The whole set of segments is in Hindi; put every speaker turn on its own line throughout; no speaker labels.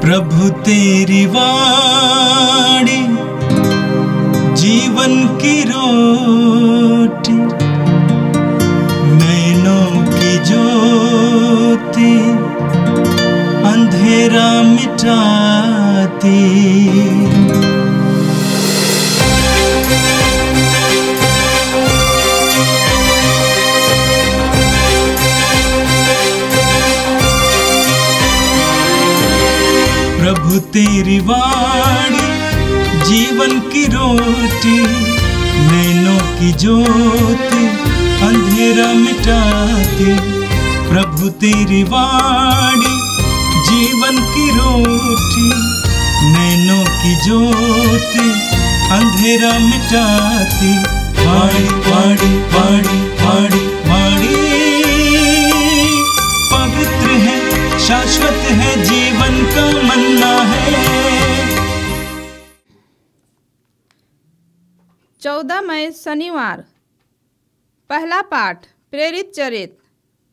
प्रभु तेरी वाणी जीवन की रोटी, नैनों की ज्योति अंधेरा मिटाती। प्रभु तेरी वाणी जीवन की रोटी, नैनों की ज्योति अंधेरा मिटाती। प्रभु तेरी वाणी जीवन की रोटी, नैनों की ज्योति अंधेरा मिटाती। वाणी वाणी वाणी वाणी वाणी पवित्र है, शाश्वत है, जीवन का मन्ना है।
14 मई शनिवार। पहला पाठ प्रेरित चरित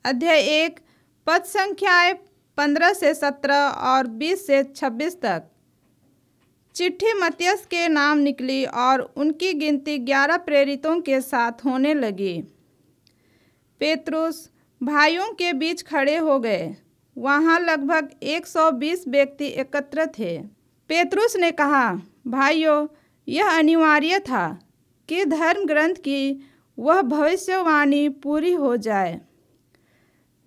अध्याय 1 पद संख्याएं 15 से 17 और 20 से 26 तक। चिट्ठी मत्तियस के नाम निकली और उनकी गिनती 11 प्रेरितों के साथ होने लगी। पेतरुस भाइयों के बीच खड़े हो गए। वहाँ लगभग 120 व्यक्ति एकत्र थे। पेतरुस ने कहा, भाइयों, यह अनिवार्य था कि धर्म ग्रंथ की वह भविष्यवाणी पूरी हो जाए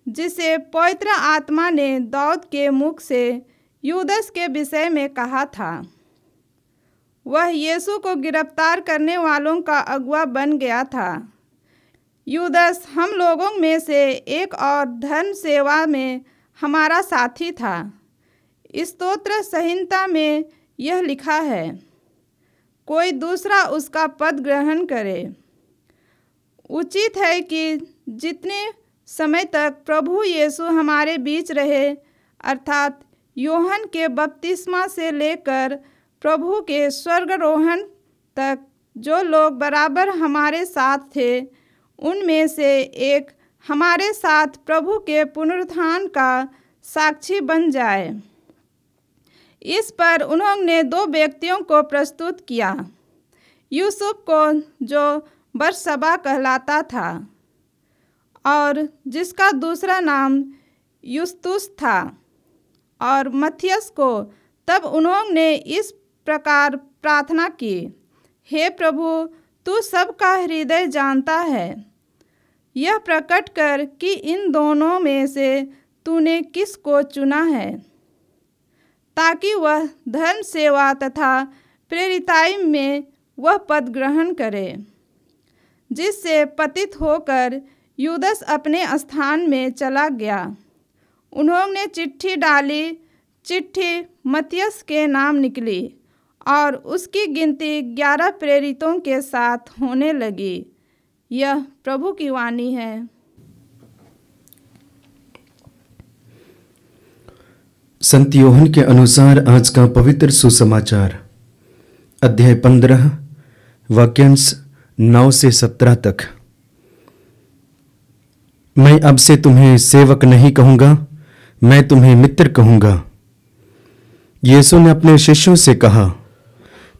जिसे पवित्र आत्मा ने दाऊद के मुख से यूदस के विषय में कहा था। वह यीशु को गिरफ्तार करने वालों का अगुआ बन गया था। यूदस हम लोगों में से एक और धर्म सेवा में हमारा साथी था। स्तोत्र संहिता में यह लिखा है, कोई दूसरा उसका पद ग्रहण करे। उचित है कि जितने समय तक प्रभु यीशु हमारे बीच रहे, अर्थात यूहन्ना के बपतिस्मा से लेकर प्रभु के स्वर्गारोहण तक, जो लोग बराबर हमारे साथ थे, उनमें से एक हमारे साथ प्रभु के पुनरुत्थान का साक्षी बन जाए। इस पर उन्होंने 2 व्यक्तियों को प्रस्तुत किया, यूसुफ को जो बरसबा कहलाता था और जिसका दूसरा नाम युस्तुस था, और मत्थियस को। तब उन्होंने इस प्रकार प्रार्थना की, हे प्रभु, तू सबका हृदय जानता है। यह प्रकट कर कि इन दोनों में से तूने किसको चुना है, ताकि वह धर्म सेवा तथा प्रेरिताई में वह पद ग्रहण करे जिससे पतित होकर यूदस अपने स्थान में चला गया। उन्होंने चिट्ठी डाली। चिट्ठी मत्तियस के नाम निकली और उसकी गिनती 11 प्रेरितों के साथ होने लगी। यह प्रभु की वाणी है।
संत यूहन्ना के अनुसार आज का पवित्र सुसमाचार, अध्याय 15 वाक्यांश 9 से 17 तक। मैं अब से तुम्हें सेवक नहीं कहूँगा, मैं तुम्हें मित्र कहूँगा। यीशु ने अपने शिष्यों से कहा,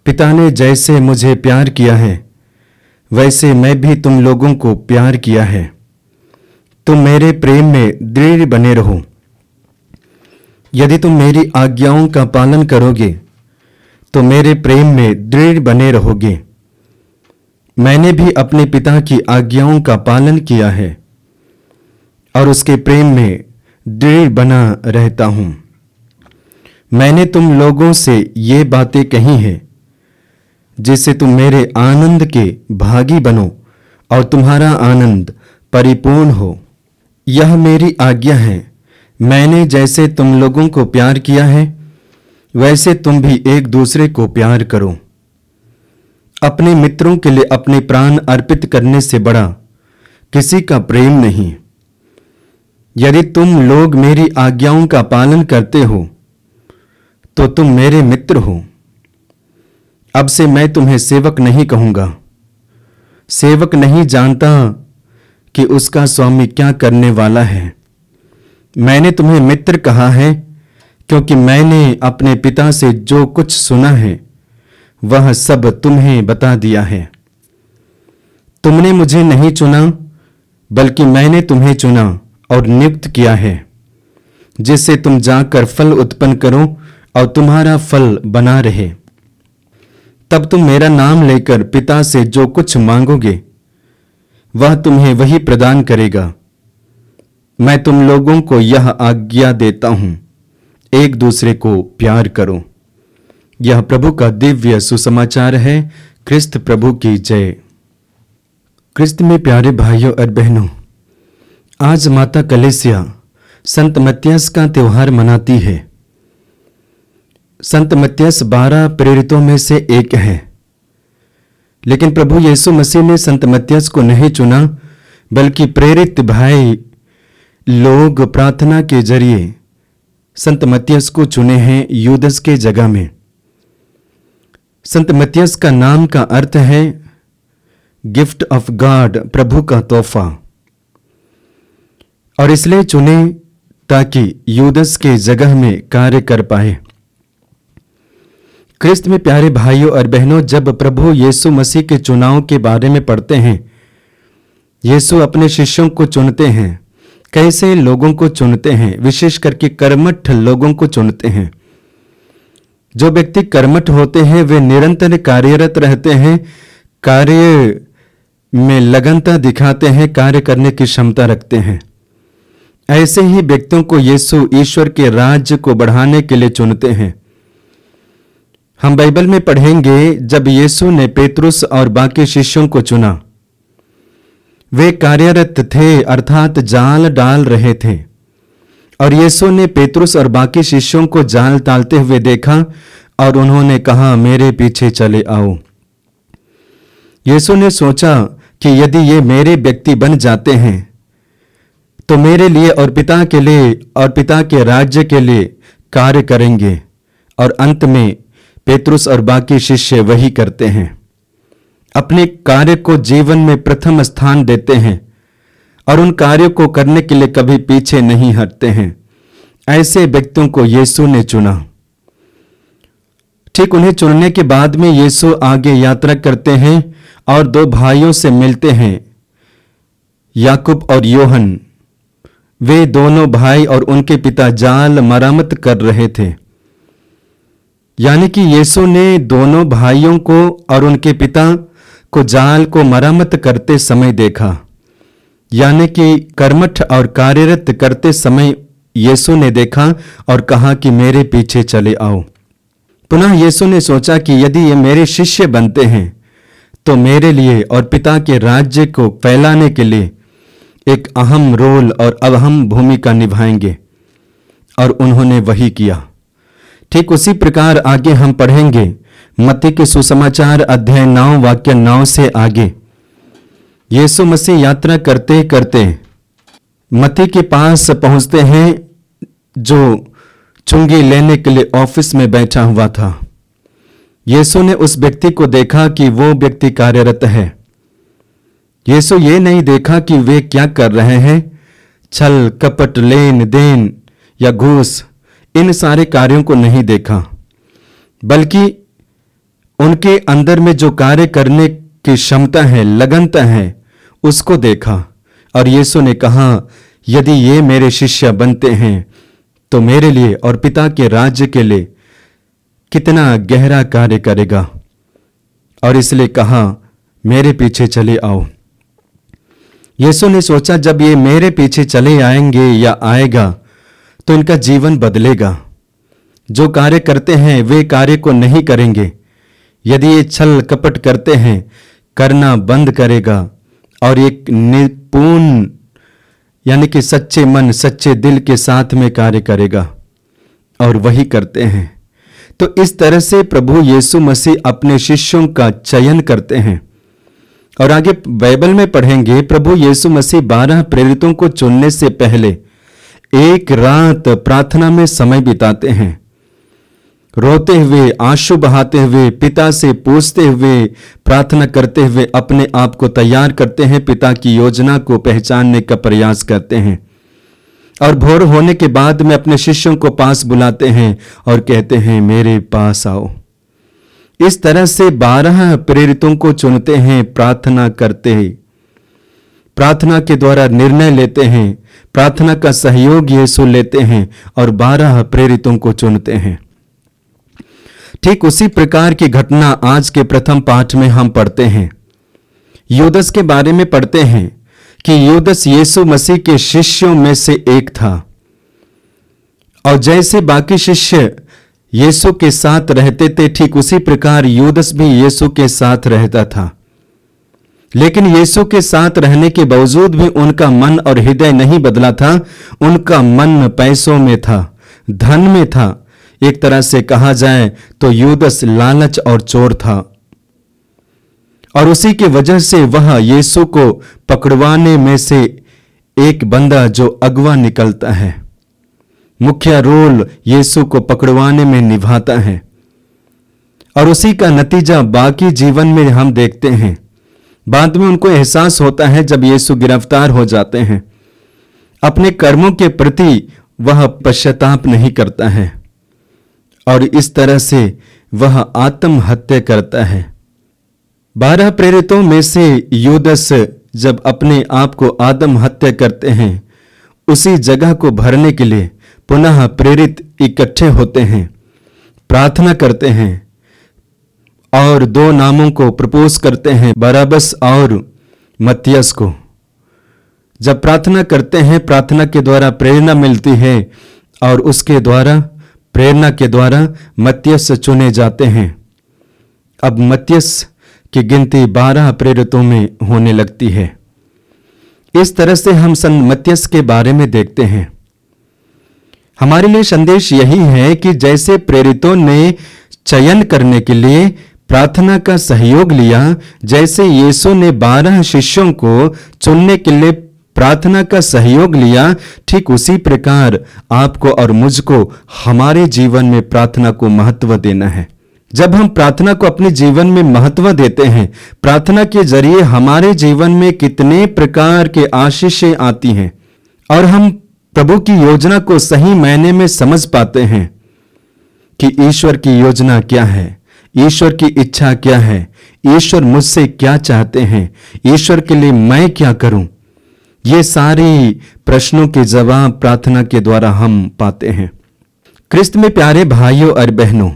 पिता ने जैसे मुझे प्यार किया है, वैसे मैं भी तुम लोगों को प्यार किया है। तुम मेरे प्रेम में दृढ़ बने रहो। यदि तुम मेरी आज्ञाओं का पालन करोगे तो मेरे प्रेम में दृढ़ बने रहोगे। मैंने भी अपने पिता की आज्ञाओं का पालन किया है और उसके प्रेम में दृढ़ बना रहता हूं। मैंने तुम लोगों से ये बातें कही हैं जिससे तुम मेरे आनंद के भागी बनो और तुम्हारा आनंद परिपूर्ण हो। यह मेरी आज्ञा है, मैंने जैसे तुम लोगों को प्यार किया है, वैसे तुम भी एक दूसरे को प्यार करो। अपने मित्रों के लिए अपने प्राण अर्पित करने से बड़ा किसी का प्रेम नहीं। यदि तुम लोग मेरी आज्ञाओं का पालन करते हो तो तुम मेरे मित्र हो। अब से मैं तुम्हें सेवक नहीं कहूंगा। सेवक नहीं जानता कि उसका स्वामी क्या करने वाला है। मैंने तुम्हें मित्र कहा है क्योंकि मैंने अपने पिता से जो कुछ सुना है वह सब तुम्हें बता दिया है। तुमने मुझे नहीं चुना, बल्कि मैंने तुम्हें चुना और नियुक्त किया है, जिससे तुम जाकर फल उत्पन्न करो और तुम्हारा फल बना रहे। तब तुम मेरा नाम लेकर पिता से जो कुछ मांगोगे वह तुम्हें वही प्रदान करेगा। मैं तुम लोगों को यह आज्ञा देता हूं, एक दूसरे को प्यार करो। यह प्रभु का दिव्य सुसमाचार है। क्रिस्त प्रभु की जय। क्रिस्त में प्यारे भाइयों और बहनों, आज माता कलेसिया संत मत्तियास का त्योहार मनाती है। संत मत्तियास 12 प्रेरितों में से एक है, लेकिन प्रभु यीशु मसीह ने संत मत्तियास को नहीं चुना, बल्कि प्रेरित भाई लोग प्रार्थना के जरिए संत मत्तियास को चुने हैं यूदस के जगह में। संत मत्तियास का नाम का अर्थ है गिफ्ट ऑफ गॉड, प्रभु का तोहफा, और इसलिए चुने ताकि यूदस के जगह में कार्य कर पाए। क्रिस्त में प्यारे भाइयों और बहनों, जब प्रभु यीशु मसीह के चुनाव के बारे में पढ़ते हैं, यीशु अपने शिष्यों को चुनते हैं। कैसे लोगों को चुनते हैं? विशेष करके कर्मठ लोगों को चुनते हैं। जो व्यक्ति कर्मठ होते हैं वे निरंतर कार्यरत रहते हैं, कार्य में लगनता दिखाते हैं, कार्य करने की क्षमता रखते हैं। ऐसे ही व्यक्तियों को यीशु ईश्वर के राज्य को बढ़ाने के लिए चुनते हैं। हम बाइबल में पढ़ेंगे जब यीशु ने पेतरुस और बाकी शिष्यों को चुना, वे कार्यरत थे, अर्थात जाल डाल रहे थे, और यीशु ने पेतरुस और बाकी शिष्यों को जाल डालते हुए देखा और उन्होंने कहा, मेरे पीछे चले आओ। यीशु ने सोचा कि यदि ये मेरे व्यक्ति बन जाते हैं तो मेरे लिए और पिता के लिए और पिता के राज्य के लिए कार्य करेंगे, और अंत में पेतरुस और बाकी शिष्य वही करते हैं। अपने कार्य को जीवन में प्रथम स्थान देते हैं और उन कार्यों को करने के लिए कभी पीछे नहीं हटते हैं। ऐसे व्यक्तियों को यीशु ने चुना। ठीक उन्हें चुनने के बाद में यीशु आगे यात्रा करते हैं और 2 भाइयों से मिलते हैं, याकूब और योहन। वे दोनों भाई और उनके पिता जाल मरम्मत कर रहे थे। यानी कि यीशु ने दोनों भाइयों को और उनके पिता को जाल को मरम्मत करते समय देखा। यानी कि कर्मठ और कार्यरत करते समय यीशु ने देखा और कहा कि मेरे पीछे चले आओ। पुनः यीशु ने सोचा कि यदि ये मेरे शिष्य बनते हैं तो मेरे लिए और पिता के राज्य को फैलाने के लिए एक अहम रोल और अहम भूमिका निभाएंगे, और उन्होंने वही किया। ठीक उसी प्रकार आगे हम पढ़ेंगे मत्ती के सुसमाचार अध्याय 9 वाक्य 9 से आगे। यीशु मसीह यात्रा करते करते मत्ती के पास पहुंचते हैं, जो चुंगी लेने के लिए ऑफिस में बैठा हुआ था। यीशु ने उस व्यक्ति को देखा कि वो व्यक्ति कार्यरत है। यीशु ये नहीं देखा कि वे क्या कर रहे हैं, छल कपट, लेन देन या घूस, इन सारे कार्यों को नहीं देखा, बल्कि उनके अंदर में जो कार्य करने की क्षमता है, लगनता है, उसको देखा। और यीशु ने कहा, यदि ये मेरे शिष्य बनते हैं तो मेरे लिए और पिता के राज्य के लिए कितना गहरा कार्य करेगा, और इसलिए कहा, मेरे पीछे चले आओ। यीशु ने सोचा जब ये मेरे पीछे चले आएंगे या आएगा तो इनका जीवन बदलेगा। जो कार्य करते हैं वे कार्य को नहीं करेंगे। यदि ये छल कपट करते हैं, करना बंद करेगा और एक निपुण यानी कि सच्चे मन सच्चे दिल के साथ में कार्य करेगा, और वही करते हैं। तो इस तरह से प्रभु यीशु मसीह अपने शिष्यों का चयन करते हैं। और आगे बाइबल में पढ़ेंगे प्रभु यीशु मसीह 12 प्रेरितों को चुनने से पहले एक रात प्रार्थना में समय बिताते हैं, रोते हुए, आंसू बहाते हुए, पिता से पूछते हुए, प्रार्थना करते हुए अपने आप को तैयार करते हैं, पिता की योजना को पहचानने का प्रयास करते हैं। और भोर होने के बाद में अपने शिष्यों को पास बुलाते हैं और कहते हैं मेरे पास आओ। इस तरह से 12 प्रेरितों को चुनते हैं, प्रार्थना करते हैं, प्रार्थना के द्वारा निर्णय लेते हैं, प्रार्थना का सहयोग यीशु लेते हैं और 12 प्रेरितों को चुनते हैं। ठीक उसी प्रकार की घटना आज के प्रथम पाठ में हम पढ़ते हैं। यूदस के बारे में पढ़ते हैं कि यूदस यीशु मसीह के शिष्यों में से एक था और जैसे बाकी शिष्य यीशु के साथ रहते थे, ठीक उसी प्रकार यूदस भी यीशु के साथ रहता था। लेकिन यीशु के साथ रहने के बावजूद भी उनका मन और हृदय नहीं बदला था। उनका मन पैसों में था, धन में था। एक तरह से कहा जाए तो यूदस लालच और चोर था और उसी की वजह से वह यीशु को पकड़वाने में से एक बंदा जो अगवा निकलता है, मुख्य रोल यीशु को पकड़वाने में निभाता है और उसी का नतीजा बाकी जीवन में हम देखते हैं। बाद में उनको एहसास होता है जब यीशु गिरफ्तार हो जाते हैं, अपने कर्मों के प्रति वह पश्चाताप नहीं करता है और इस तरह से वह आत्महत्या करता है। 12 प्रेरितों में से यूदस जब अपने आप को आत्महत्या करते हैं, उसी जगह को भरने के लिए पुनः प्रेरित इकट्ठे होते हैं, प्रार्थना करते हैं और 2 नामों को प्रपोज करते हैं, बरअब्बस और मत्तियस को। जब प्रार्थना करते हैं, प्रार्थना के द्वारा प्रेरणा मिलती है और उसके द्वारा प्रेरणा के द्वारा मत्तियस चुने जाते हैं। अब मत्तियस की गिनती 12 प्रेरितों में होने लगती है। इस तरह से हम संत मत्तियस के बारे में देखते हैं। हमारे लिए संदेश यही है कि जैसे प्रेरितों ने चयन करने के लिए प्रार्थना का सहयोग लिया, जैसे यीशु ने 12 शिष्यों को चुनने के लिए प्रार्थना का सहयोग लिया, ठीक उसी प्रकार आपको और मुझको हमारे जीवन में प्रार्थना को महत्व देना है। जब हम प्रार्थना को अपने जीवन में महत्व देते हैं, प्रार्थना के जरिए हमारे जीवन में कितने प्रकार के आशीषें आती हैं और हम प्रभु की योजना को सही मायने में समझ पाते हैं कि ईश्वर की योजना क्या है, ईश्वर की इच्छा क्या है, ईश्वर मुझसे क्या चाहते हैं, ईश्वर के लिए मैं क्या करूं। ये सारी प्रश्नों के जवाब प्रार्थना के द्वारा हम पाते हैं। क्रिस्त में प्यारे भाइयों और बहनों,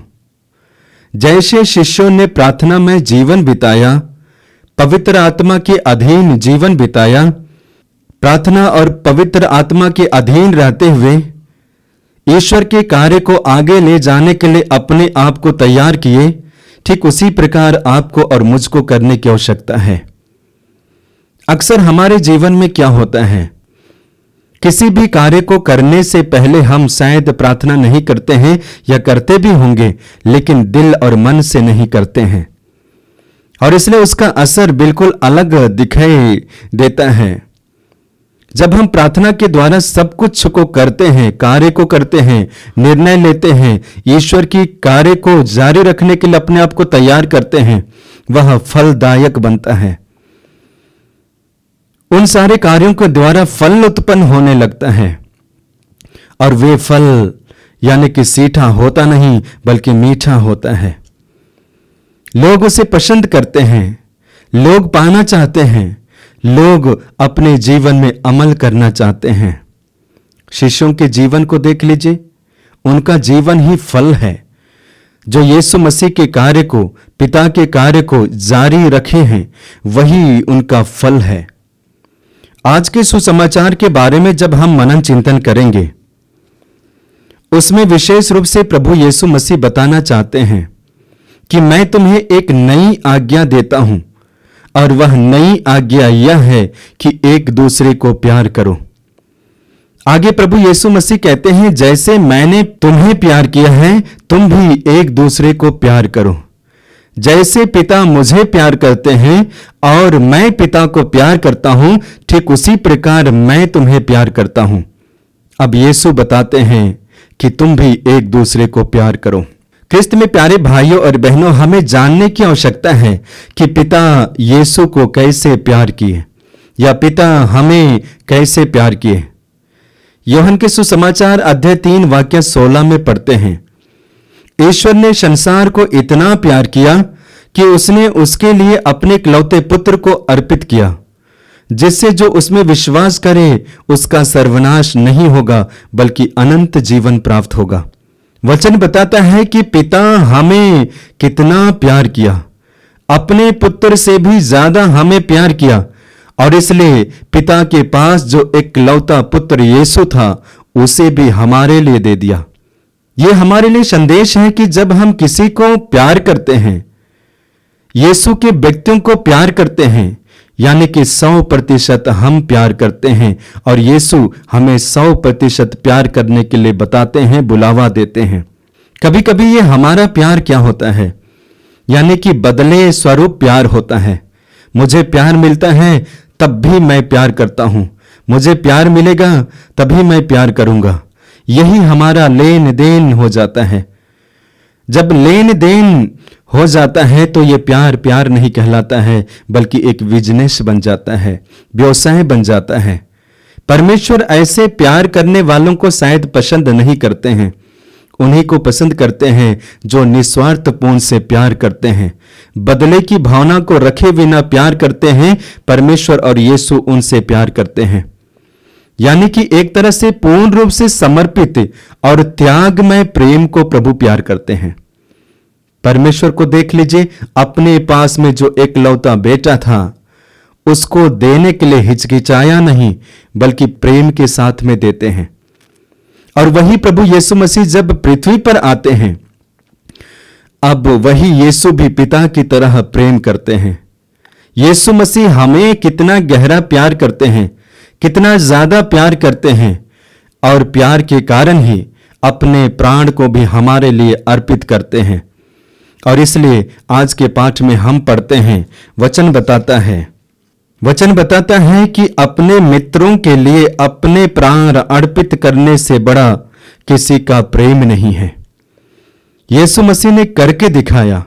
जैसे शिष्यों ने प्रार्थना में जीवन बिताया, पवित्र आत्मा के अधीन जीवन बिताया, प्रार्थना और पवित्र आत्मा के अधीन रहते हुए ईश्वर के कार्य को आगे ले जाने के लिए अपने आप को तैयार किए, ठीक उसी प्रकार आपको और मुझको करने की आवश्यकता है। अक्सर हमारे जीवन में क्या होता है, किसी भी कार्य को करने से पहले हम शायद प्रार्थना नहीं करते हैं या करते भी होंगे, लेकिन दिल और मन से नहीं करते हैं और इसलिए उसका असर बिल्कुल अलग दिखाई देता है। जब हम प्रार्थना के द्वारा सब कुछ को करते हैं, कार्य को करते हैं, निर्णय लेते हैं, ईश्वर की कार्य को जारी रखने के लिए अपने आप को तैयार करते हैं, वह फलदायक बनता है। उन सारे कार्यों के द्वारा फल उत्पन्न होने लगता है और वे फल यानी कि सीठा होता नहीं बल्कि मीठा होता है। लोग उसे पसंद करते हैं, लोग पाना चाहते हैं, लोग अपने जीवन में अमल करना चाहते हैं। शिष्यों के जीवन को देख लीजिए, उनका जीवन ही फल है। जो यीशु मसीह के कार्य को, पिता के कार्य को जारी रखे हैं, वही उनका फल है। आज के सुसमाचार के बारे में जब हम मनन चिंतन करेंगे, उसमें विशेष रूप से प्रभु यीशु मसीह बताना चाहते हैं कि मैं तुम्हें एक नई आज्ञा देता हूं और वह नई आज्ञा यह है कि एक दूसरे को प्यार करो। आगे प्रभु यीशु मसीह कहते हैं, जैसे मैंने तुम्हें प्यार किया है, तुम भी एक दूसरे को प्यार करो। जैसे पिता मुझे प्यार करते हैं और मैं पिता को प्यार करता हूं, ठीक उसी प्रकार मैं तुम्हें प्यार करता हूं। अब यीशु बताते हैं कि तुम भी एक दूसरे को प्यार करो। क्रिस्त में प्यारे भाइयों और बहनों, हमें जानने की आवश्यकता है कि पिता यीशु को कैसे प्यार किए या पिता हमें कैसे प्यार किए। यूहन्ना के सुसमाचार अध्याय 3 वाक्य 16 में पढ़ते हैं, ईश्वर ने संसार को इतना प्यार किया कि उसने उसके लिए अपने इकलौते पुत्र को अर्पित किया, जिससे जो उसमें विश्वास करे उसका सर्वनाश नहीं होगा बल्कि अनंत जीवन प्राप्त होगा। वचन बताता है कि पिता हमें कितना प्यार किया, अपने पुत्र से भी ज्यादा हमें प्यार किया, और इसलिए पिता के पास जो इकलौता पुत्र यीशु था उसे भी हमारे लिए दे दिया। यह हमारे लिए संदेश है कि जब हम किसी को प्यार करते हैं, यीशु के व्यक्तियों को प्यार करते हैं, यानी कि 100% हम प्यार करते हैं, और यीशु हमें 100% प्यार करने के लिए बताते हैं, बुलावा देते हैं। कभी कभी ये हमारा प्यार क्या होता है, यानी कि बदले स्वरूप प्यार होता है। मुझे प्यार मिलता है तब भी मैं प्यार करता हूं, मुझे प्यार मिलेगा तभी मैं प्यार करूंगा। यही हमारा लेन देन हो जाता है। जब लेन देन हो जाता है तो ये प्यार प्यार नहीं कहलाता है, बल्कि एक बिजनेस बन जाता है, व्यवसाय बन जाता है। परमेश्वर ऐसे प्यार करने वालों को शायद पसंद नहीं करते हैं, उन्हीं को पसंद करते हैं जो निस्वार्थपूर्ण से प्यार करते हैं, बदले की भावना को रखे बिना प्यार करते हैं। परमेश्वर और यीशु उनसे प्यार करते हैं, यानी कि एक तरह से पूर्ण रूप से समर्पित और त्यागमय प्रेम को प्रभु प्यार करते हैं। परमेश्वर को देख लीजिए, अपने पास में जो एकलौता बेटा था उसको देने के लिए हिचकिचाया नहीं, बल्कि प्रेम के साथ में देते हैं। और वही प्रभु यीशु मसीह जब पृथ्वी पर आते हैं, अब वही यीशु भी पिता की तरह प्रेम करते हैं। यीशु मसीह हमें कितना गहरा प्यार करते हैं, कितना ज्यादा प्यार करते हैं, और प्यार के कारण ही अपने प्राण को भी हमारे लिए अर्पित करते हैं। और इसलिए आज के पाठ में हम पढ़ते हैं, वचन बताता है कि अपने मित्रों के लिए अपने प्राण अर्पित करने से बड़ा किसी का प्रेम नहीं है। यीशु मसीह ने करके दिखाया,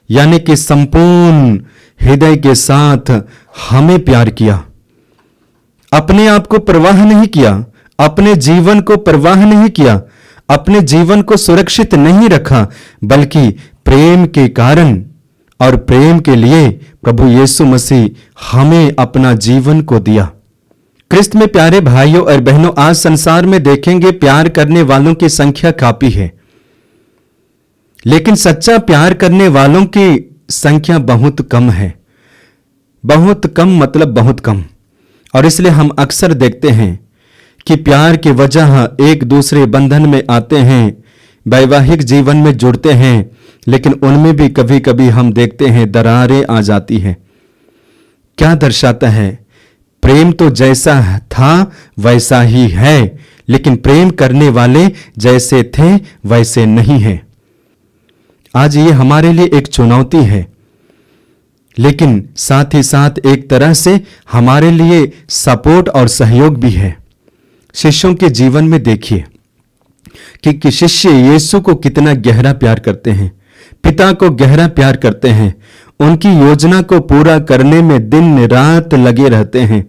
यानी कि संपूर्ण हृदय के साथ हमें प्यार किया। अपने आप को परवाह नहीं किया, अपने जीवन को परवाह नहीं किया, अपने जीवन को सुरक्षित नहीं रखा, बल्कि प्रेम के कारण और प्रेम के लिए प्रभु यीशु मसीह हमें अपना जीवन को दिया। क्रिस्त में प्यारे भाइयों और बहनों, आज संसार में देखेंगे प्यार करने वालों की संख्या काफी है, लेकिन सच्चा प्यार करने वालों की संख्या बहुत कम है। बहुत कम मतलब बहुत कम। और इसलिए हम अक्सर देखते हैं कि प्यार की वजह एक दूसरे बंधन में आते हैं, वैवाहिक जीवन में जुड़ते हैं, लेकिन उनमें भी कभी कभी हम देखते हैं दरारें आ जाती हैं। क्या दर्शाता है? प्रेम तो जैसा था वैसा ही है, लेकिन प्रेम करने वाले जैसे थे वैसे नहीं है। आज ये हमारे लिए एक चुनौती है, लेकिन साथ ही साथ एक तरह से हमारे लिए सपोर्ट और सहयोग भी है। शिष्यों के जीवन में देखिए कि शिष्य यीशु को कितना गहरा प्यार करते हैं, पिता को गहरा प्यार करते हैं, उनकी योजना को पूरा करने में दिन रात लगे रहते हैं,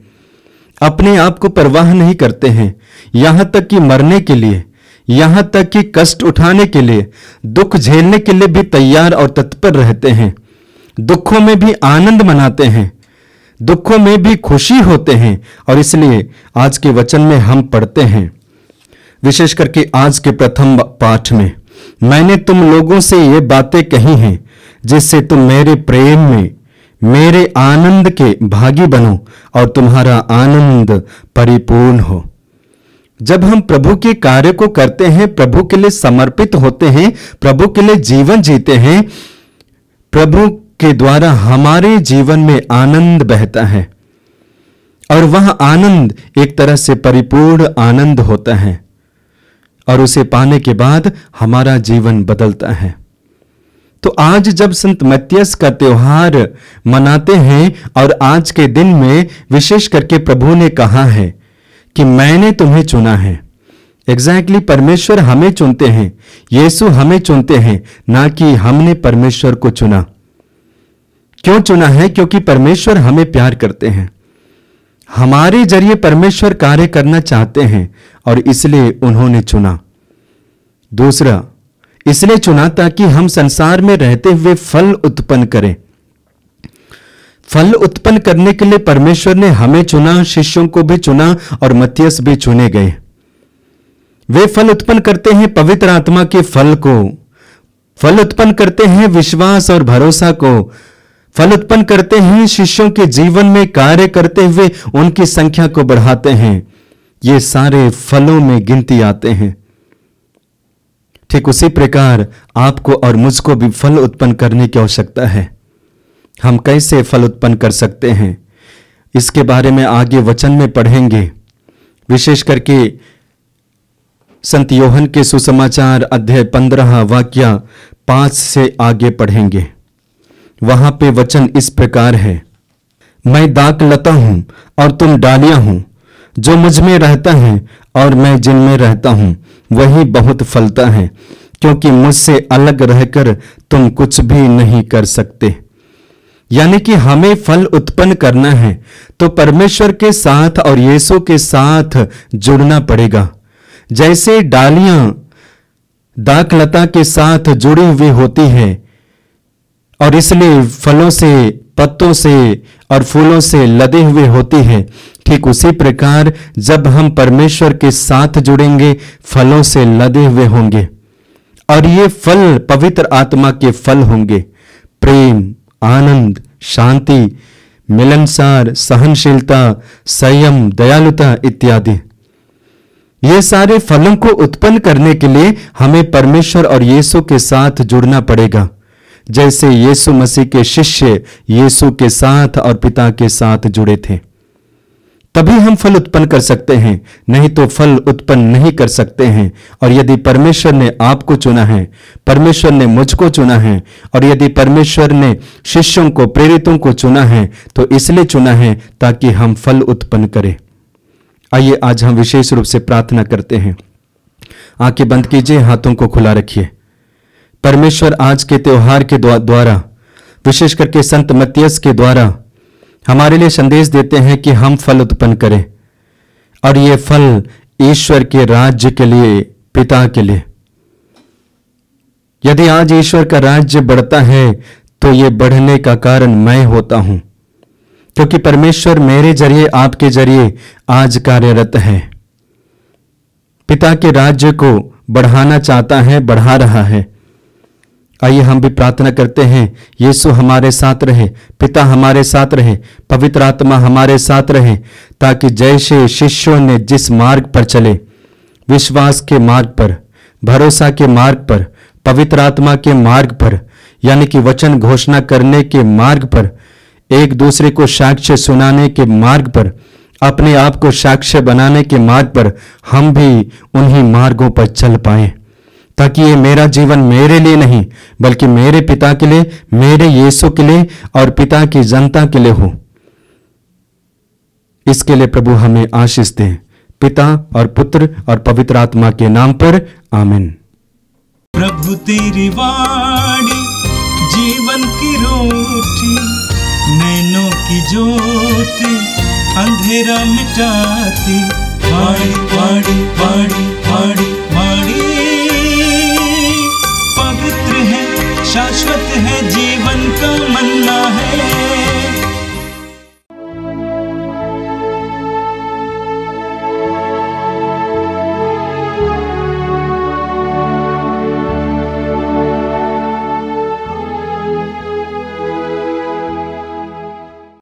अपने आप को परवाह नहीं करते हैं, यहां तक कि मरने के लिए, यहां तक कि कष्ट उठाने के लिए, दुख झेलने के लिए भी तैयार और तत्पर रहते हैं। दुखों में भी आनंद मनाते हैं, दुखों में भी खुशी होते हैं। और इसलिए आज के वचन में हम पढ़ते हैं, विशेष करके आज के प्रथम पाठ में, मैंने तुम लोगों से ये बातें कही हैं जिससे तुम मेरे प्रेम में, मेरे आनंद के भागी बनो और तुम्हारा आनंद परिपूर्ण हो। जब हम प्रभु के कार्य को करते हैं, प्रभु के लिए समर्पित होते हैं, प्रभु के लिए जीवन जीते हैं, प्रभु के द्वारा हमारे जीवन में आनंद बहता है, और वह आनंद एक तरह से परिपूर्ण आनंद होता है, और उसे पाने के बाद हमारा जीवन बदलता है। तो आज जब संत मत्तियस का त्योहार मनाते हैं, और आज के दिन में विशेष करके प्रभु ने कहा है कि मैंने तुम्हें चुना है। एग्जैक्टली परमेश्वर हमें चुनते हैं, यीशु हमें चुनते हैं, ना कि हमने परमेश्वर को चुना। क्यों चुना है? क्योंकि परमेश्वर हमें प्यार करते हैं। हमारे जरिए परमेश्वर कार्य करना चाहते हैं और इसलिए उन्होंने चुना। दूसरा, इसलिए चुना ताकि हम संसार में रहते हुए फल उत्पन्न करें। फल उत्पन्न करने के लिए परमेश्वर ने हमें चुना, शिष्यों को भी चुना और मत्तियस भी चुने गए। वे फल उत्पन्न करते हैं पवित्र आत्मा के फल को, फल उत्पन्न करते हैं विश्वास और भरोसा को, फल उत्पन्न करते हैं शिष्यों के जीवन में कार्य करते हुए उनकी संख्या को बढ़ाते हैं। ये सारे फलों में गिनती आते हैं। ठीक उसी प्रकार आपको और मुझको भी फल उत्पन्न करने की आवश्यकता है। हम कैसे फल उत्पन्न कर सकते हैं, इसके बारे में आगे वचन में पढ़ेंगे। विशेष करके संत योहन के सुसमाचार अध्याय 15 वाक्य 5 से आगे पढ़ेंगे। वहां पे वचन इस प्रकार है, मैं दाख लता हूं और तुम डालियां हूं। जो मुझ में रहता है और मैं जिन में रहता हूं वही बहुत फलता है, क्योंकि मुझसे अलग रहकर तुम कुछ भी नहीं कर सकते। यानी कि हमें फल उत्पन्न करना है तो परमेश्वर के साथ और यीशु के साथ जुड़ना पड़ेगा। जैसे डालियां दाखलता के साथ जुड़ी हुई होती है और इसलिए फलों से, पत्तों से और फूलों से लदे हुए होती है, ठीक उसी प्रकार जब हम परमेश्वर के साथ जुड़ेंगे फलों से लदे हुए होंगे और ये फल पवित्र आत्मा के फल होंगे। प्रेम, आनंद, शांति, मिलनसार, सहनशीलता, संयम, दयालुता इत्यादि। ये सारे फलों को उत्पन्न करने के लिए हमें परमेश्वर और यीशु के साथ जुड़ना पड़ेगा। जैसे यीशु मसीह के शिष्य यीशु के साथ और पिता के साथ जुड़े थे, तभी हम फल उत्पन्न कर सकते हैं, नहीं तो फल उत्पन्न नहीं कर सकते हैं। और यदि परमेश्वर ने आपको चुना है, परमेश्वर ने मुझको चुना है और यदि परमेश्वर ने शिष्यों को, प्रेरितों को चुना है तो इसलिए चुना है ताकि हम फल उत्पन्न करें। आइए आज हम विशेष रूप से प्रार्थना करते हैं। आंखें बंद कीजिए, हाथों को खुला रखिए। परमेश्वर आज के त्योहार के द्वारा, विशेष करके संत मत्तियस के द्वारा हमारे लिए संदेश देते हैं कि हम फल उत्पन्न करें और ये फल ईश्वर के राज्य के लिए, पिता के लिए। यदि आज ईश्वर का राज्य बढ़ता है तो ये बढ़ने का कारण मैं होता हूं, क्योंकि परमेश्वर मेरे जरिए, आपके जरिए आज कार्यरत है। पिता के राज्य को बढ़ाना चाहता है, बढ़ा रहा है। आइए हम भी प्रार्थना करते हैं, यीशु हमारे साथ रहे, पिता हमारे साथ रहे, पवित्र आत्मा हमारे साथ रहे, ताकि जैसे शिष्यों ने जिस मार्ग पर चले, विश्वास के मार्ग पर, भरोसा के मार्ग पर, पवित्र आत्मा के मार्ग पर, यानी कि वचन घोषणा करने के मार्ग पर, एक दूसरे को साक्ष्य सुनाने के मार्ग पर, अपने आप को साक्ष्य बनाने के मार्ग पर हम भी उन्हीं मार्गों पर चल पाए, ताकि ये मेरा जीवन मेरे लिए नहीं बल्कि मेरे पिता के लिए, मेरे यीशु के लिए और पिता की जनता के लिए हो। इसके लिए प्रभु हमें आशीष दे, पिता और पुत्र और पवित्र आत्मा के नाम पर, आमीन।
प्रभु तेरी वाणी जीवन की रोटी, नैनों की ज्योति अंधेरा मिटाती। वाणी वाणी वाणी वाणी वाणी